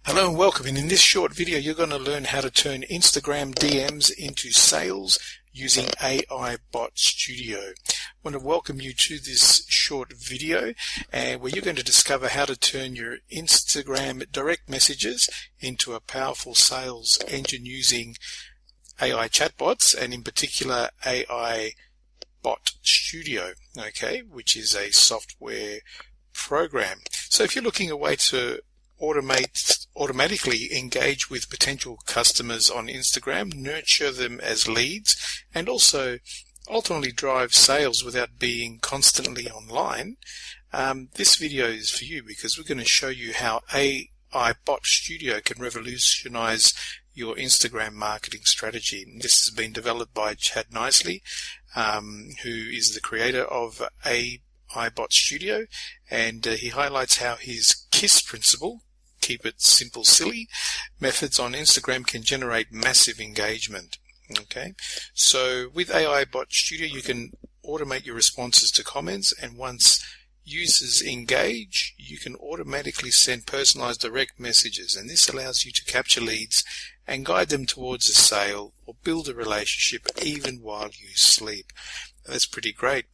Hello and welcome. And in this short video, you're going to learn how to turn Instagram DMs into sales using AI Bot Studio. I want to welcome you to this short video where you're going to discover how to turn your Instagram direct messages into a powerful sales engine using AI chatbots, and in particular AI Bot Studio, which is a software program. So if you're looking a way to automatically engage with potential customers on Instagram, nurture them as leads, and also ultimately drive sales without being constantly online, this video is for you, because we're going to show you how AI Bot Studio can revolutionize your Instagram marketing strategy. This has been developed by Chad Nicely, who is the creator of AI Bot Studio, and he highlights how his KISS principle, keep it simple, silly, methods on Instagram can generate massive engagement. So with AI Bot Studio, you can automate your responses to comments, and once users engage, you can automatically send personalized direct messages, and this allows you to capture leads and guide them towards a sale or build a relationship even while you sleep. That's pretty great,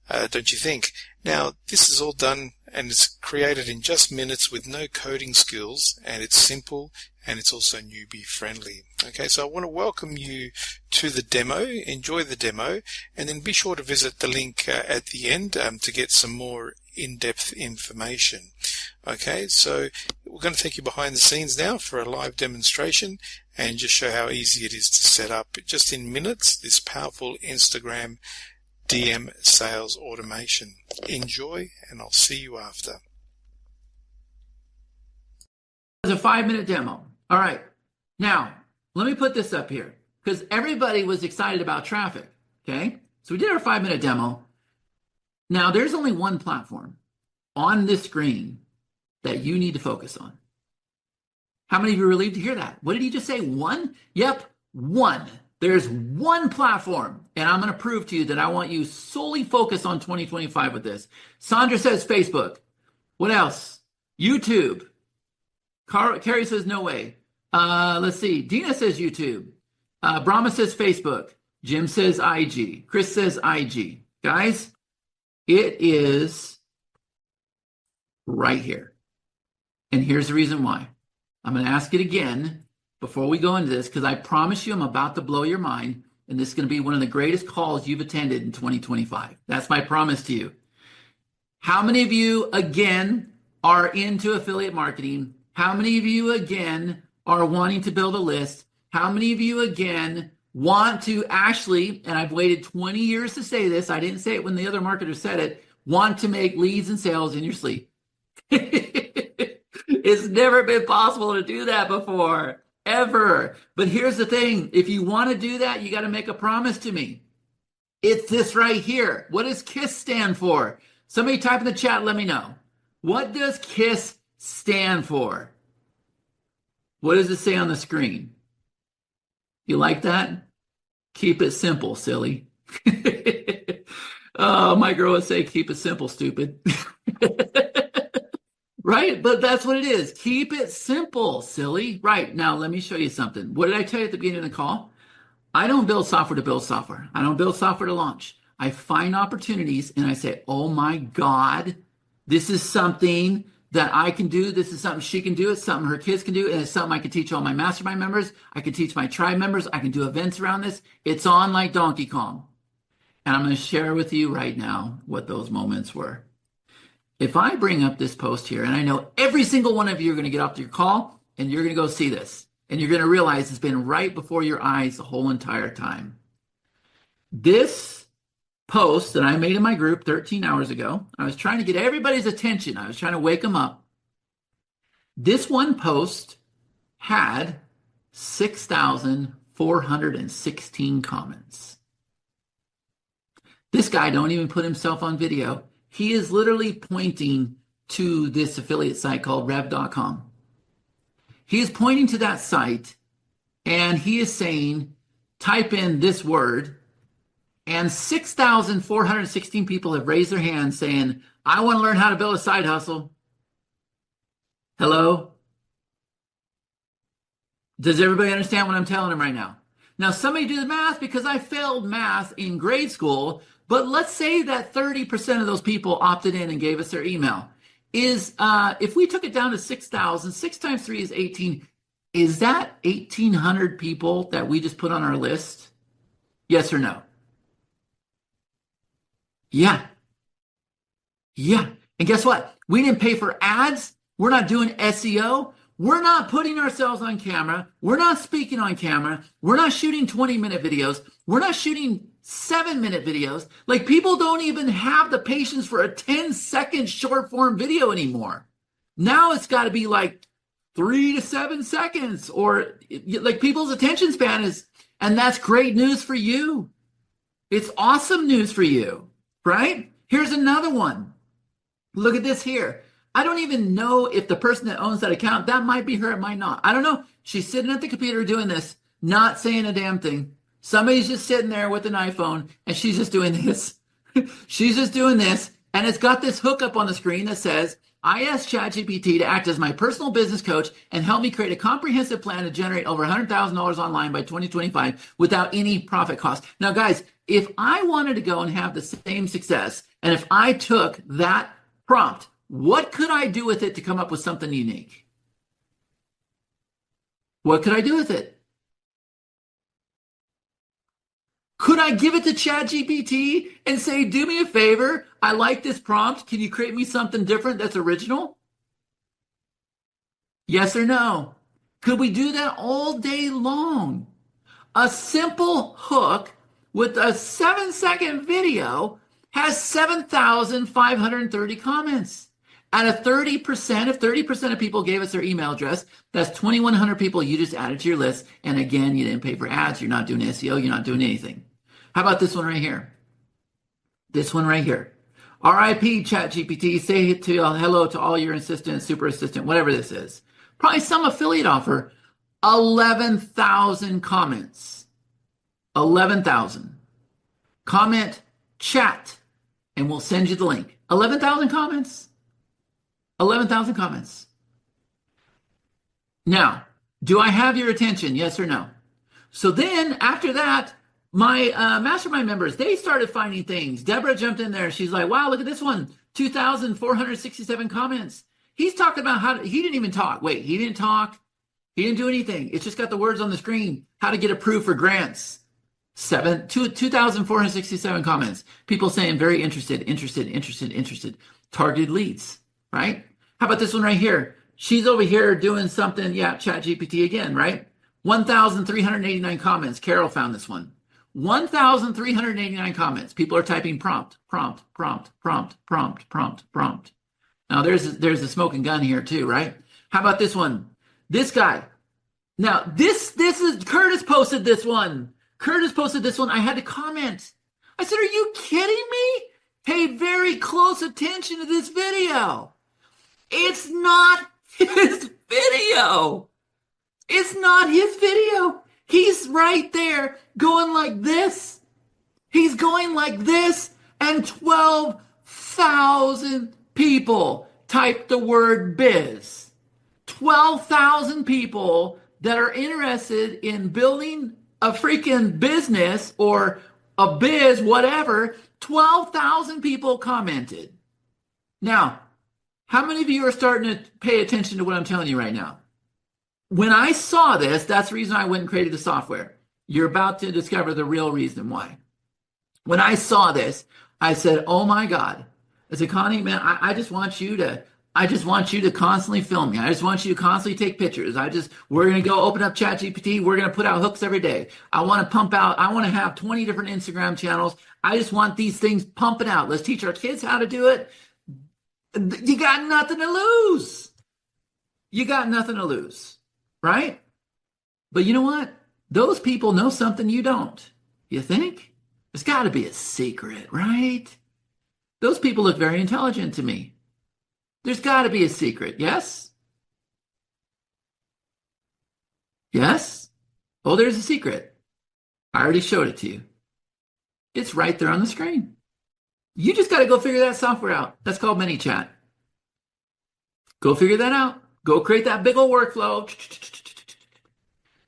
don't you think? Now, this is all done and it's created in just minutes with no coding skills, and it's simple and it's also newbie friendly. So I want to welcome you to the demo. Enjoy the demo, and then be sure to visit the link at the end to get some more in-depth information. So we're going to take you behind the scenes now for a live demonstration and just show how easy it is to set up just in minutes this powerful Instagram DM sales automation. Enjoy, and I'll see you after. It's a 5-minute demo. All right. Now, let me put this up here because everybody was excited about traffic. So we did our 5-minute demo. Now, there's only one platform on this screen that you need to focus on. How many of you are relieved to hear that? What did he just say? One? Yep, one. There's one platform, and I'm going to prove to you that I want you solely focused on 2025 with this. Sandra says Facebook. What else? YouTube. Carrie says no way. Let's see. Dina says YouTube. Brahma says Facebook. Jim says IG. Chris says IG. Guys, it is right here. And here's the reason why. I'm going to ask it again before we go into this, because I promise you I'm about to blow your mind, and this is going to be one of the greatest calls you've attended in 2025. That's my promise to you. How many of you, again, are into affiliate marketing? How many of you, again, are wanting to build a list? How many of you, again, want to actually, and I've waited 20 years to say this, I didn't say it when the other marketer said it, want to make leads and sales in your sleep? It's never been possible to do that before. Ever. But here's the thing. If you want to do that, you got to make a promise to me. It's this right here. What does KISS stand for? Somebody type in the chat, let me know. What does KISS stand for? What does it say on the screen? You like that? Keep it simple, silly. Oh, my girl would say, keep it simple, stupid. Right? But that's what it is. Keep it simple, silly. Right. Now, let me show you something. What did I tell you at the beginning of the call? I don't build software to build software. I don't build software to launch. I find opportunities and I say, oh my God, this is something that I can do. This is something she can do. It's something her kids can do. And it's something I can teach all my mastermind members. I can teach my tribe members. I can do events around this. It's on like Donkey Kong. And I'm going to share with you right now what those moments were. If I bring up this post here, and I know every single one of you are going to get off your call and you're going to go see this, and you're going to realize it's been right before your eyes the whole entire time. This post that I made in my group 13 hours ago, I was trying to get everybody's attention. I was trying to wake them up. This one post had 6,416 comments. This guy don't even put himself on video. He is literally pointing to this affiliate site called rev.com. He is pointing to that site and he is saying, type in this word, and 6,416 people have raised their hands saying, I want to learn how to build a side hustle. Hello? Does everybody understand what I'm telling them right now? Now, somebody do the math because I failed math in grade school, but let's say that 30% of those people opted in and gave us their email. If we took it down to 6,000, 6 times 3 is 18. Is that 1,800 people that we just put on our list? Yes or no? Yeah. Yeah. And guess what? We didn't pay for ads. We're not doing SEO. We're not putting ourselves on camera. We're not speaking on camera. We're not shooting 20-minute videos. We're not shooting 7-minute videos. Like, people don't even have the patience for a 10-second short form video anymore. Now it's got to be like 3 to 7 seconds, or like people's attention span is, and that's great news for you. It's awesome news for you, right? Here's another one. Look at this here. I don't even know if the person that owns that account, that might be her, it might not. I don't know. She's sitting at the computer doing this, not saying a damn thing. Somebody's just sitting there with an iPhone and she's just doing this. She's just doing this. And it's got this hookup on the screen that says, I asked ChatGPT to act as my personal business coach and help me create a comprehensive plan to generate over $100,000 online by 2025 without any profit cost. Now, guys, if I wanted to go and have the same success, and if I took that prompt, what could I do with it to come up with something unique? What could I do with it? Could I give it to ChatGPT and say, do me a favor, I like this prompt, can you create me something different that's original? Yes or no? Could we do that all day long? A simple hook with a 7-second video has 7,530 comments. At a 30%, if 30% of people gave us their email address, that's 2,100 people you just added to your list. And again, you didn't pay for ads. You're not doing SEO. You're not doing anything. How about this one right here? This one right here. RIP ChatGPT, say hello to all your assistant, super assistant, whatever this is. Probably some affiliate offer. 11,000 comments. 11,000. Comment chat, and we'll send you the link. 11,000 comments. 11,000 comments. Now, do I have your attention? Yes or no? So then after that, my mastermind members, they started finding things. Deborah jumped in there. She's like, wow, look at this one. 2,467 comments. He's talking about he didn't even talk. Wait, he didn't talk. He didn't do anything. It's just got the words on the screen. How to get approved for grants. 2,467 comments. People saying very interested. Targeted leads, right? How about this one right here? She's over here doing something. Yeah, ChatGPT again, right? 1,389 comments. Carol found this one. 1,389 comments. People are typing prompt. Now there's a smoking gun here too, right? How about this one? This guy. Now this is Curtis posted this one. I had to comment. I said, are you kidding me? Pay very close attention to this video. It's not his video. It's not his video. He's right there going like this. He's going like this, and 12,000 people typed the word biz. 12,000 people that are interested in building a freaking business or a biz, whatever. 12,000 people commented. Now, how many of you are starting to pay attention to what I'm telling you right now? When I saw this, that's the reason I went and created the software. You're about to discover the real reason why. When I saw this, I said, oh my God. I said, Connie, man, I just want you to constantly film me. I just want you to constantly take pictures. We're going to go open up ChatGPT. We're going to put out hooks every day. I want to have 20 different Instagram channels. I just want these things pumping out. Let's teach our kids how to do it. You got nothing to lose. Right? But you know what? Those people know something you don't. You think? There's got to be a secret, right? Those people look very intelligent to me. There's got to be a secret, yes? Yes? Oh, there's a secret. I already showed it to you. It's right there on the screen. You just got to go figure that software out. That's called ManyChat. Go figure that out. Go create that big old workflow.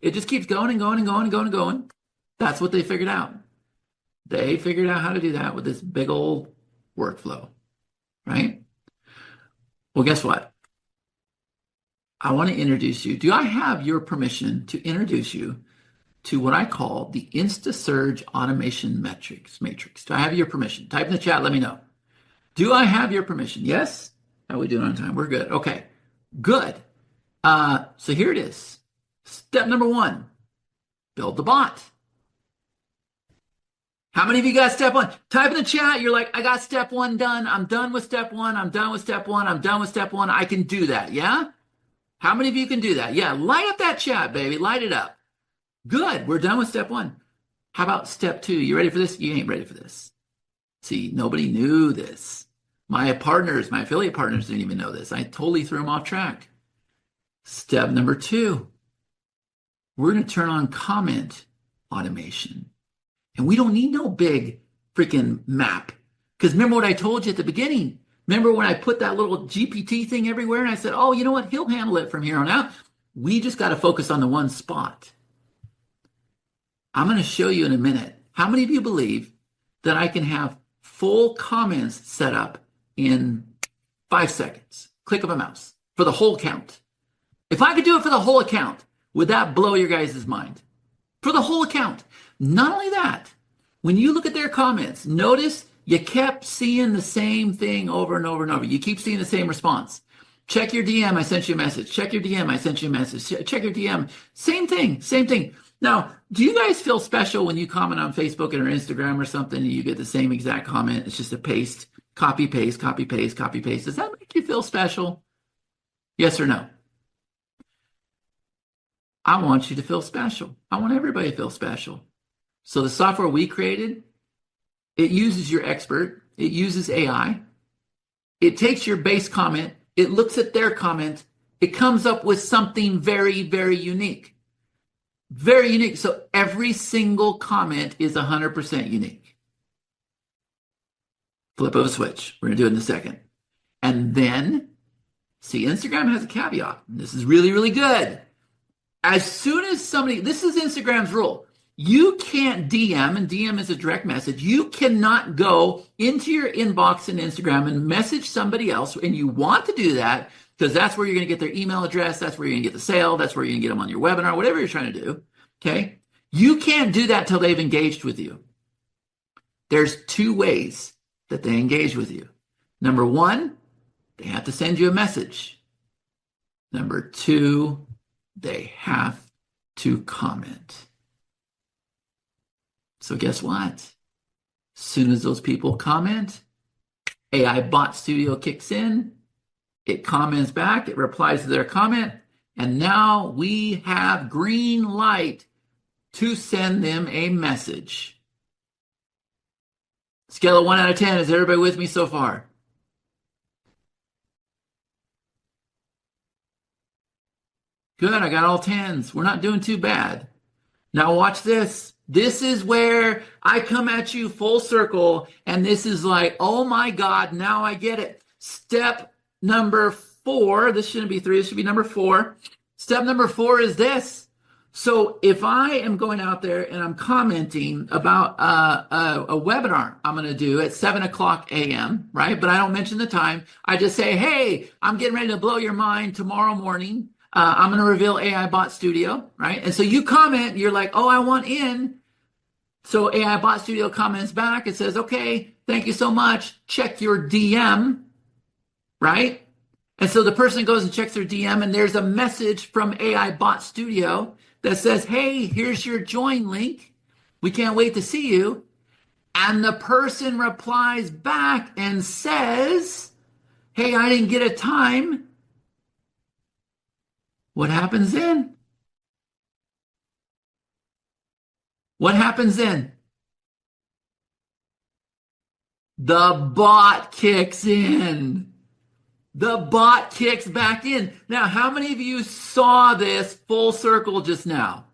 It just keeps going and going and going and going and going. That's what they figured out. They figured out how to do that with this big old workflow, right? Well, guess what? I want to introduce you. Do I have your permission to introduce you to what I call the InstaSurge Automation Matrix? Do I have your permission? Type in the chat, let me know. Do I have your permission? Yes? How are we doing on time? We're good. Okay, good. So here it is. Step number 1, build the bot. How many of you got step 1? Type in the chat. You're like, I got step 1 done. I'm done with step 1. I'm done with step 1. I'm done with step 1. I can do that. Yeah? How many of you can do that? Yeah, light up that chat, baby. Light it up. Good. We're done with step 1. How about step 2? You ready for this? You ain't ready for this. See, nobody knew this. My partners, my affiliate partners didn't even know this. I totally threw them off track. Step number 2. We're going to turn on comment automation. And we don't need no big freaking map. Because remember what I told you at the beginning? Remember when I put that little GPT thing everywhere and I said, oh, you know what? He'll handle it from here on out. We just got to focus on the one spot. I'm going to show you in a minute. How many of you believe that I can have full comments set up in 5 seconds? Click of a mouse for the whole account. If I could do it for the whole account, would that blow your guys' mind? For the whole account. Not only that, when you look at their comments, notice you kept seeing the same thing over and over and over. You keep seeing the same response. Check your DM, I sent you a message. Check your DM, I sent you a message. Check your DM. Same thing, same thing. Now, do you guys feel special when you comment on Facebook or Instagram or something and you get the same exact comment? It's just a paste, copy, paste, copy, paste, copy, paste. Does that make you feel special? Yes or no? I want you to feel special. I want everybody to feel special. So the software we created, it uses your expert. It uses AI. It takes your base comment. It looks at their comment. It comes up with something very, very unique. Very unique. So every single comment is 100% unique. Flip of a switch. We're going to do it in a second. And then, see, Instagram has a caveat. This is really, really good. As soon as somebody, this is Instagram's rule. You can't DM, and DM is a direct message. You cannot go into your inbox in Instagram and message somebody else, and you want to do that because that's where you're going to get their email address. That's where you're going to get the sale. That's where you're going to get them on your webinar, whatever you're trying to do. Okay? You can't do that till they've engaged with you. There's 2 ways that they engage with you. Number 1, they have to send you a message. Number 2, they have to comment. So guess what? As soon as those people comment, AI Bot Studio kicks in, it comments back, it replies to their comment, and now we have green light to send them a message. Scale of 1 out of 10, is everybody with me so far? Good, I got all 10s. We're not doing too bad. Now watch this. This is where I come at you full circle, and this is like, oh my God, now I get it. Step number 4, this shouldn't be 3, this should be number 4. Step number 4 is this. So if I am going out there and I'm commenting about a webinar I'm going to do at 7 o'clock a.m., right? But I don't mention the time. I just say, hey, I'm getting ready to blow your mind tomorrow morning. I'm going to reveal AI Bot Studio, right? And so you comment, you're like, oh, I want in. So AI Bot Studio comments back. It says, okay, thank you so much. Check your DM, right? And so the person goes and checks their DM, and there's a message from AI Bot Studio that says, hey, here's your join link. We can't wait to see you. And the person replies back and says, hey, I didn't get a time. What happens then? What happens then? The bot kicks in. The bot kicks back in. Now, how many of you saw this full circle just now?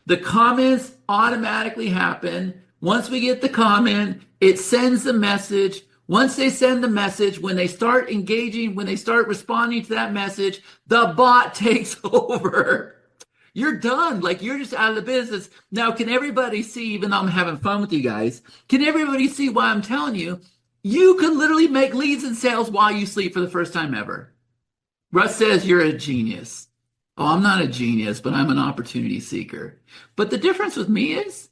The comments automatically happen. Once we get the comment, it sends the message. Once they send the message, when they start engaging, when they start responding to that message, the bot takes over. You're done. Like, you're just out of the business. Now, can everybody see, even though I'm having fun with you guys, can everybody see why I'm telling you, you can literally make leads and sales while you sleep for the first time ever? Russ says you're a genius. Oh, I'm not a genius, but I'm an opportunity seeker. But the difference with me is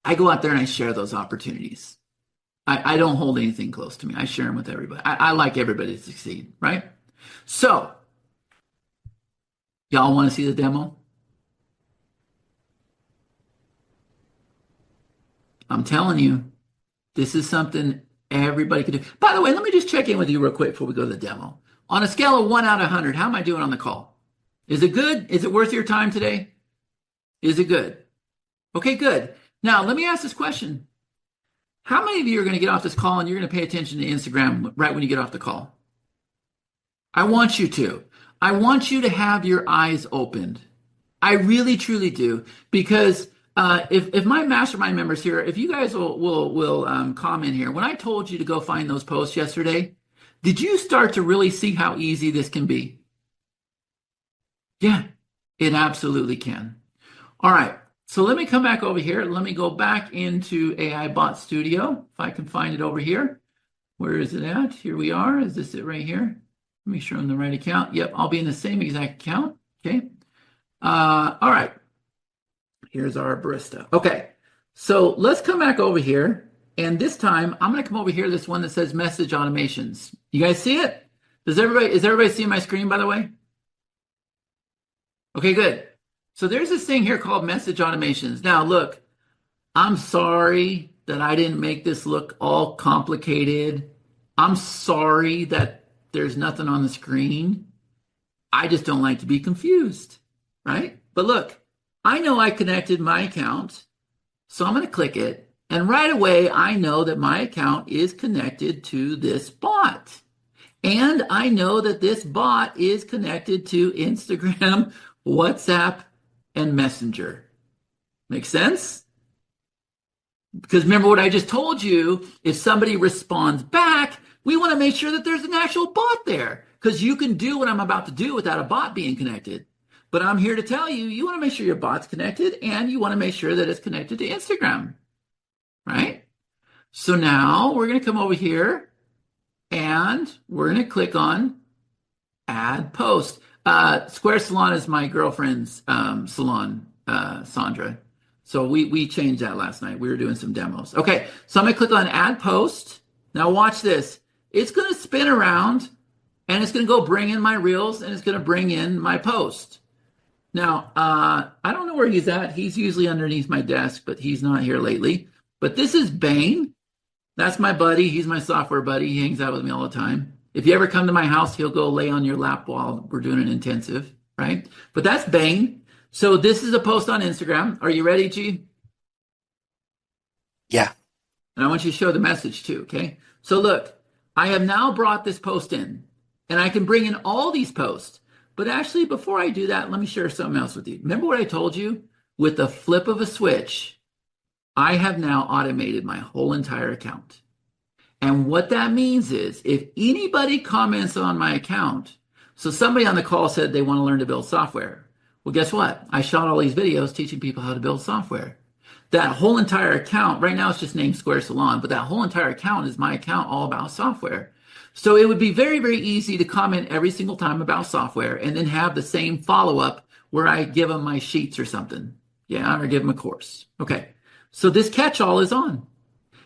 I go out there and I share those opportunities. I don't hold anything close to me. I share them with everybody. I like everybody to succeed, right? So, y'all want to see the demo? I'm telling you, this is something everybody can do. By the way, let me just check in with you real quick before we go to the demo. On a scale of 1 out of 100, how am I doing on the call? Is it good? Is it worth your time today? Is it good? Okay, good. Now, let me ask this question. How many of you are going to get off this call and you're going to pay attention to Instagram right when you get off the call? I want you to. I want you to have your eyes opened. I really, truly do. Because if my mastermind members here, if you guys will comment here, when I told you to go find those posts yesterday, did you start to really see how easy this can be? Yeah, it absolutely can. All right. So let me come back over here. Let me go back into AI Bot Studio. If I can find it over here. Where is it at? Here we are. Is this it right here? Let me show them the right account. Yep, I'll be in the same exact account. Okay. All right. Here's our barista. Okay. So let's come back over here. And this time, I'm going to come over here, this one that says message automations. You guys see it? Is everybody seeing my screen, by the way? Okay, good. So there's this thing here called message automations. Now, look, I'm sorry that I didn't make this look all complicated. I'm sorry that there's nothing on the screen. I just don't like to be confused, right? But look, I know I connected my account, so I'm going to click it. And right away, I know that my account is connected to this bot. And I know that this bot is connected to Instagram, WhatsApp, and Messenger. Make sense? Because remember what I just told you, if somebody responds back, we want to make sure that there's an actual bot there. Because you can do what I'm about to do without a bot being connected. But I'm here to tell you, you want to make sure your bot's connected and you want to make sure that it's connected to Instagram. Right? So now we're going to come over here and we're going to click on Add Post. Square Salon is my girlfriend's salon, Sandra. So we changed that last night. We were doing some demos. Okay, so I'm going to click on Add Post. Now watch this. It's going to spin around and it's going to go bring in my reels and it's going to bring in my post. Now, I don't know where he's at. He's usually underneath my desk, but he's not here lately. But this is Bane. That's my buddy. He's my software buddy. He hangs out with me all the time. If you ever come to my house, he'll go lay on your lap while we're doing an intensive, right? But that's Bane. So this is a post on Instagram. Are you ready, G? Yeah. And I want you to show the message too, okay? So look, I have now brought this post in, and I can bring in all these posts. But actually, before I do that, let me share something else with you. Remember what I told you? With the flip of a switch, I have now automated my whole entire account. And what that means is if anybody comments on my account, so somebody on the call said they want to learn to build software. Well, guess what? I shot all these videos teaching people how to build software. That whole entire account, right now it's just named Square Salon, but that whole entire account is my account all about software. So it would be very, very easy to comment every single time about software and then have the same follow-up where I give them my sheets or something. Yeah, or give them a course. Okay, so this catch-all is on.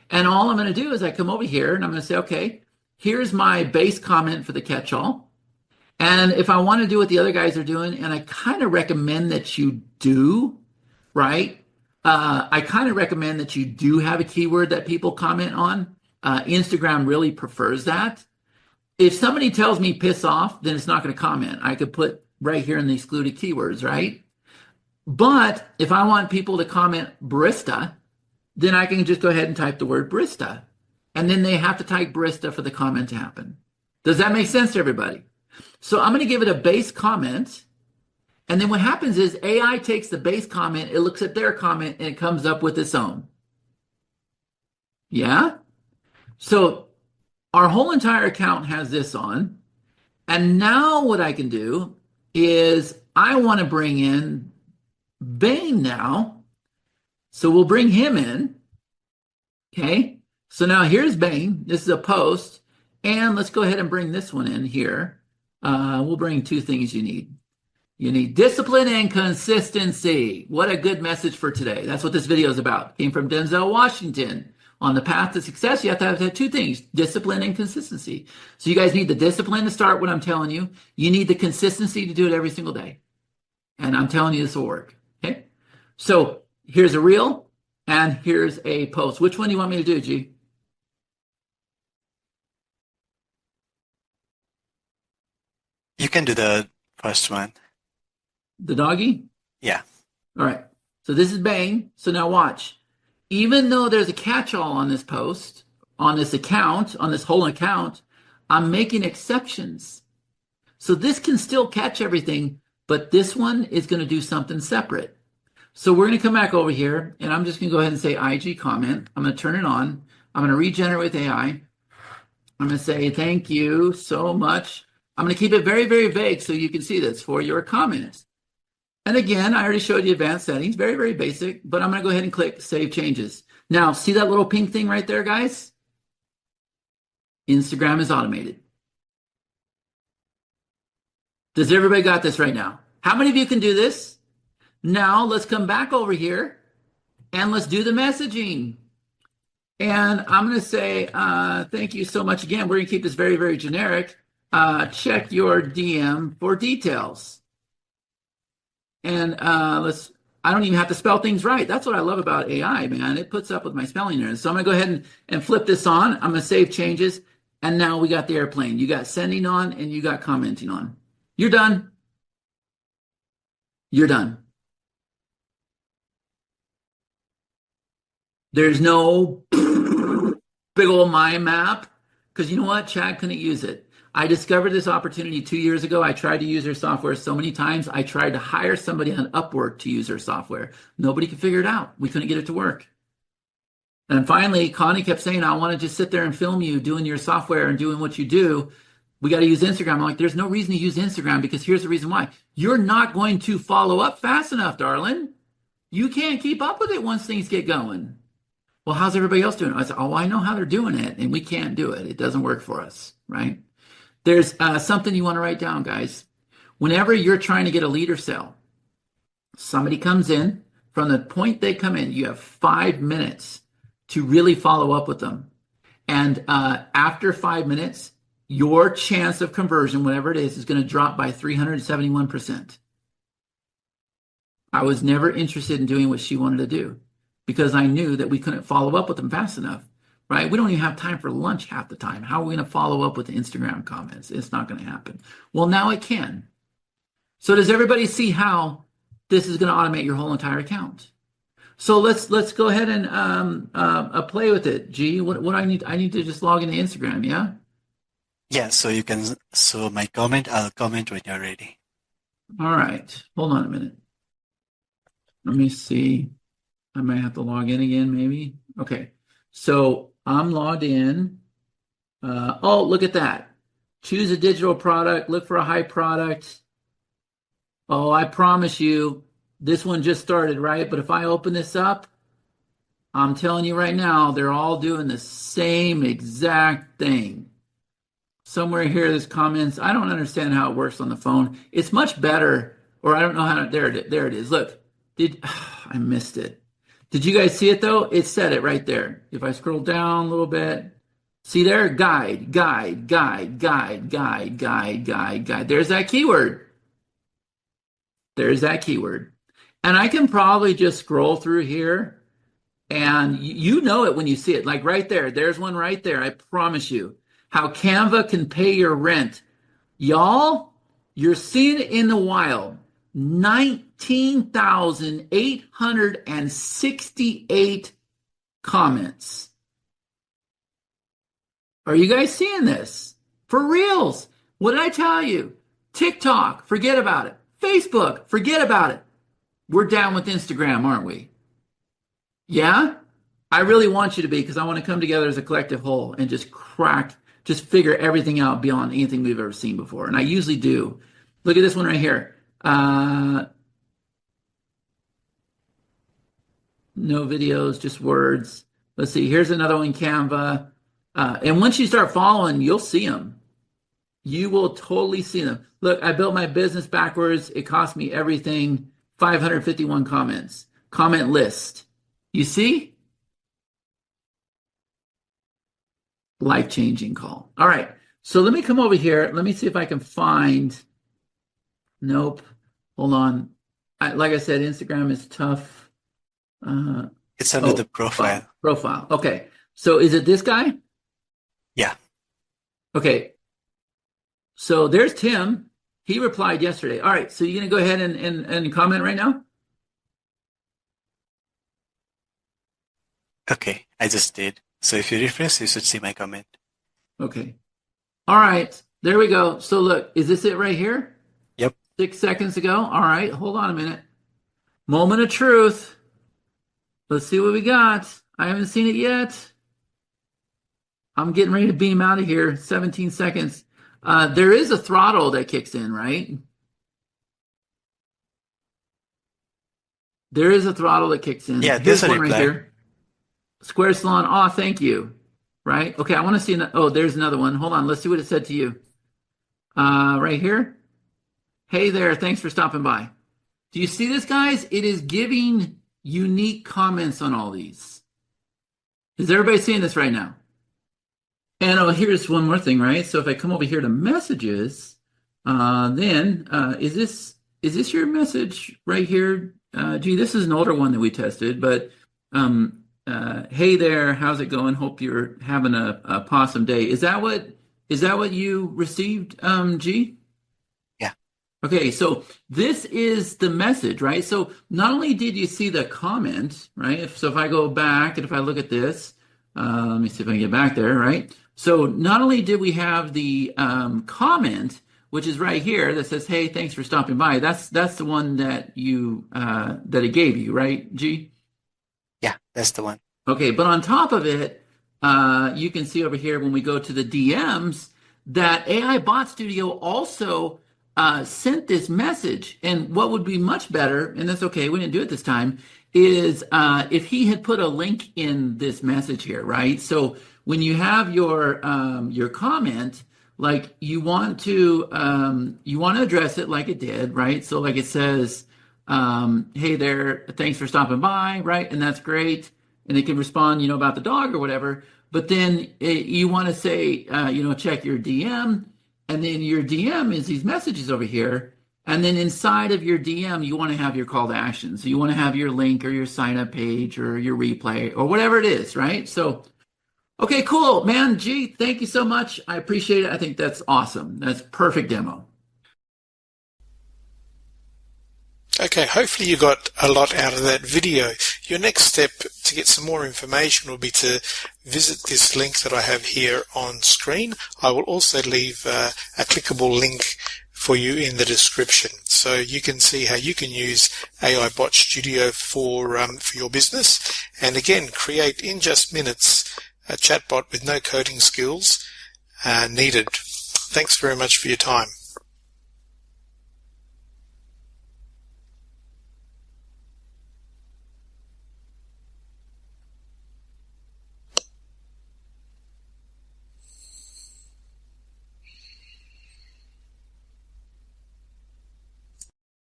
And all I'm going to do is I come over here and I'm going to say, okay, here's my base comment for the catch-all. And if I want to do what the other guys are doing, and I kind of recommend that you do, right? I kind of recommend that you do have a keyword that people comment on. Instagram really prefers that. If somebody tells me piss off, then it's not going to comment. I could put right here in the excluded keywords, right? But if I want people to comment barista, then I can just go ahead and type the word barista. And then they have to type barista for the comment to happen. Does that make sense to everybody? So I'm going to give it a base comment. And then what happens is AI takes the base comment, it looks at their comment, and it comes up with its own. Yeah? So our whole entire account has this on. And now what I can do is I want to bring in Bain now. So we'll bring him in. Okay. So now here's Bain. This is a post. And let's go ahead and bring this one in here. We'll bring two things you need. You need discipline and consistency. What a good message for today. That's what this video is about. Came from Denzel Washington. On the path to success, you have to have two things, discipline and consistency. So you guys need the discipline to start what I'm telling you. You need the consistency to do it every single day. And I'm telling you this will work. Okay. So here's a reel and here's a post. Which one do you want me to do, G? You can do the first one. The doggy? Yeah. All right. So this is Bain. So now watch. Even though there's a catch-all on this post, on this account, on this whole account, I'm making exceptions. So this can still catch everything, but this one is going to do something separate. So we're going to come back over here, and I'm just going to go ahead and say IG comment. I'm going to turn it on. I'm going to regenerate with AI. I'm going to say thank you so much. I'm going to keep it very, very vague so you can see this for your comments. And again, I already showed you advanced settings, very, very basic, but I'm going to go ahead and click Save Changes. Now, see that little pink thing right there, guys? Instagram is automated. Does everybody got this right now? How many of you can do this? Now, let's come back over here and let's do the messaging. And I'm going to say thank you so much again. We're going to keep this very, very generic. Check your DM for details. And I don't even have to spell things right. That's what I love about AI, man. It puts up with my spelling errors. So I'm going to go ahead and flip this on. I'm going to save changes. And now we got the airplane. You got sending on and you got commenting on. You're done. You're done. There's no big old mind map because you know what? Chad couldn't use it. I discovered this opportunity 2 years ago. I tried to use their software so many times. I tried to hire somebody on Upwork to use their software. Nobody could figure it out. We couldn't get it to work. And finally, Connie kept saying, I want to just sit there and film you doing your software and doing what you do. We got to use Instagram. I'm like, there's no reason to use Instagram because here's the reason why. You're not going to follow up fast enough, darling. You can't keep up with it once things get going. Well, how's everybody else doing it? I said, oh, I know how they're doing it, and we can't do it. It doesn't work for us, right? There's something you want to write down, guys. Whenever you're trying to get a lead or sell, somebody comes in, from the point they come in, you have 5 minutes to really follow up with them. And after 5 minutes, your chance of conversion, whatever it is going to drop by 371%. I was never interested in doing what she wanted to do because I knew that we couldn't follow up with them fast enough. Right? We don't even have time for lunch half the time. How are we going to follow up with the Instagram comments? It's not going to happen. Well, now it can. So does everybody see how this is going to automate your whole entire account? So let's go ahead and play with it. G, what I need to just log into Instagram, yeah? Yeah, so you can, so my comment, I'll comment when you're ready. All right. Hold on a minute. Let me see. I might have to log in again, maybe. Okay. So I'm logged in. Oh, look at that. Choose a digital product. Look for a high product. Oh, I promise you, this one just started, right? But if I open this up, I'm telling you right now, they're all doing the same exact thing. Somewhere here, there's comments. I don't understand how it works on the phone. It's much better, or I don't know how to, there it is. Look, I missed it. Did you guys see it though? It said it right there. If I scroll down a little bit, see there? Guide. There's that keyword. There's that keyword. And I can probably just scroll through here and you know it when you see it. Like right there. There's one right there. I promise you. How Canva can pay your rent. Y'all, you're seeing it in the wild. 19,868 comments. Are you guys seeing this? For reals. What did I tell you? TikTok, forget about it. Facebook, forget about it. We're down with Instagram, aren't we? Yeah? I really want you to be because I want to come together as a collective whole and just figure everything out beyond anything we've ever seen before. And I usually do. Look at this one right here. No videos, just words. Let's see. Here's another one, Canva. And once you start following, you'll see them. You will totally see them. Look, I built my business backwards. It cost me everything. 551 comments. Comment list. You see? Life-changing call. All right. So let me come over here. Let me see if I can find. Nope. Hold on. Like I said, Instagram is tough. It's under the profile. Profile. Okay. So is it this guy? Yeah. Okay. So there's Tim. He replied yesterday. All right. So you're going to go ahead and comment right now? Okay, I just did. So if you refresh, you should see my comment. Okay. All right. There we go. So look, is this it right here? Yep. 6 seconds ago. All right. Hold on a minute. Moment of truth. Let's see what we got. I haven't seen it yet. I'm getting ready to beam out of here. 17 seconds. There is a throttle that kicks in, right? There is a throttle that kicks in. Yeah, there's Here's a one reply. right here. Square Salon. Oh, thank you. Right? Okay, I want to see. Oh, there's another one. Hold on. Let's see what it said to you. Right here. Hey there. Thanks for stopping by. Do you see this, guys? It is giving unique comments on all these. Is everybody seeing this right now? And here's one more thing, right? So if I come over here to messages, then is this your message right here? Gee, this is an older one that we tested, but hey there, how's it going? Hope you're having a possum day. Is that what you received, G? Yeah. Okay, so this is the message, right? So not only did you see the comment, right? So if I go back and if I look at this, let me see if I can get back there, right? So not only did we have the comment, which is right here that says, "Hey, thanks for stopping by." That's the one that you that it gave you, right, G? Yeah, that's the one. Okay, but on top of it, you can see over here when we go to the DMs that AI Bot Studio also sent this message. And what would be much better, and that's okay, we didn't do it this time, is if he had put a link in this message here, right? So when you have your comment, like you want to address it like it did, right? So like it says, hey there, thanks for stopping by, right? And that's great. And they can respond, about the dog or whatever. But then you want to say, check your DM. And then your DM is these messages over here. And then inside of your DM, you want to have your call to action. So you want to have your link or your sign up page or your replay or whatever it is, right? So, okay, cool, man. G, thank you so much. I appreciate it. I think that's awesome. That's perfect demo. Okay, hopefully you got a lot out of that video. Your next step to get some more information will be to visit this link that I have here on screen. I will also leave a clickable link for you in the description, so you can see how you can use AI Bot Studio for your business, and again, create in just minutes a chatbot with no coding skills needed. Thanks very much for your time.